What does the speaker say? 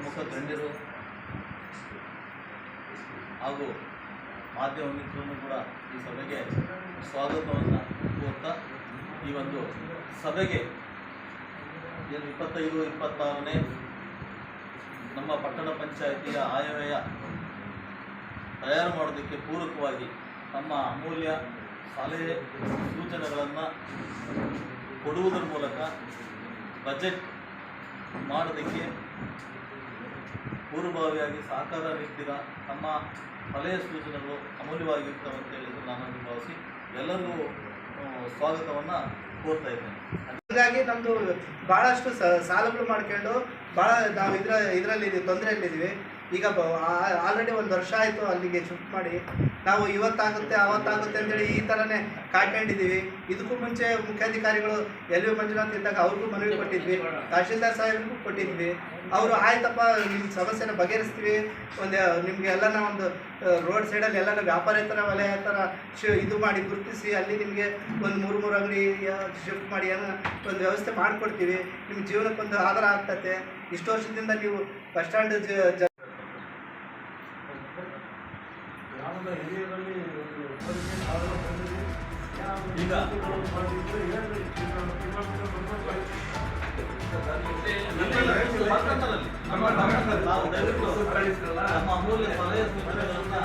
ಪ್ರಮುಖ ಗಣ್ಯರು ಹಾಗೂ ಮಾಧ್ಯಮ ಮಿತ್ರರನ್ನು ಕೂಡ ಈ ಸಭೆಗೆ ಸ್ವಾಗತವನ್ನು ಕೋರ್ತಾ ಈ ಒಂದು ಸಭೆಗೆ ಏನು 25-26ನೇ ನಮ್ಮ ಪಟ್ಟಣ ಪಂಚಾಯಿತಿಯ ಆಯವ್ಯಯ ತಯಾರು ಮಾಡೋದಕ್ಕೆ ಪೂರಕವಾಗಿ ತಮ್ಮ ಅಮೂಲ್ಯ ಸಲಹೆ ಸೂಚನೆಗಳನ್ನು ಕೊಡುವುದರ ಮೂಲಕ ಬಜೆಟ್ ಮಾಡೋದಕ್ಕೆ ಪೂರ್ವಭಾವಿಯಾಗಿ ಸಹಕಾರ ನೀಡ್ತೀರಾ. ತಮ್ಮ ಸಲಹೆ ಸೂಚನೆಗಳು ಅಮೂಲ್ಯವಾಗಿರ್ತವೆ ಅಂತ ಹೇಳಿದ್ರು ನಾನು ಭಾವಿಸಿ ಎಲ್ಲರಿಗೂ ಸ್ವಾಗತವನ್ನು ಕೋರ್ತಾ ಇದ್ದೇನೆ. ಹಾಗಾಗಿ ನಮ್ಮದು ಭಾಳಷ್ಟು ಸಾಲಗಳು ಮಾಡ್ಕೊಂಡು ಭಾಳ ನಾವು ಇದರಲ್ಲಿ ತೊಂದರೆಯಲ್ಲಿದ್ದೀವಿ. ಈಗ ಆಲ್ರೆಡಿ 1 ವರ್ಷ ಆಯಿತು ಅಲ್ಲಿಗೆ ಶಿಫ್ಟ್ ಮಾಡಿ. ನಾವು ಇವತ್ತಾಗುತ್ತೆ ಅವತ್ತಾಗುತ್ತೆ ಅಂತೇಳಿ ಈ ಥರನೇ ಕಾಯ್ಕೊಂಡಿದ್ದೀವಿ. ಇದಕ್ಕೂ ಮುಂಚೆ ಮುಖ್ಯಾಧಿಕಾರಿಗಳು LV ಮಂಜುನಾಥ್ ಇದ್ದಾಗ ಅವ್ರಿಗೂ ಮನವಿ ಕೊಟ್ಟಿದ್ವಿ, ತಹಶೀಲ್ದಾರ್ ಸಾಹೇಬ್ರಿಗೂ ಕೊಟ್ಟಿದ್ವಿ. ಅವರು ಆಯ್ತಪ್ಪ ನಿಮ್ಮ ಸಮಸ್ಯೆನ ಬಗೆಹರಿಸ್ತೀವಿ, ನಿಮಗೆ ಎಲ್ಲನ ಒಂದು ರೋಡ್ ಸೈಡಲ್ಲಿ ಎಲ್ಲನ ವ್ಯಾಪಾರೇತರ ವಲಯ ಥರ ಇದು ಮಾಡಿ ಗುರುತಿಸಿ ಅಲ್ಲಿ ನಿಮಗೆ ಒಂದು 3 ಅಂಗಡಿ ಶಿಫ್ಟ್ ಮಾಡಿ ಏನೋ ಒಂದು ವ್ಯವಸ್ಥೆ ಮಾಡಿಕೊಡ್ತೀವಿ. ನಿಮ್ಮ ಜೀವನಕ್ಕೊಂದು ಆಧಾರ ಆಗ್ತತೆ. ಇಷ್ಟು ವರ್ಷದಿಂದ ನೀವು ಬಸ್ ಸ್ಟ್ಯಾಂಡ್ ಗ್ರಾಮದ ಹಿರಿಯರಲ್ಲಿ ಈಗ ನಾವು ದಯವಿಟ್ಟು ನಮ್ಮ ಅಮೂಲ್ಯ ಸಲಹೆ ಸೂಚನೆಗಳನ್ನು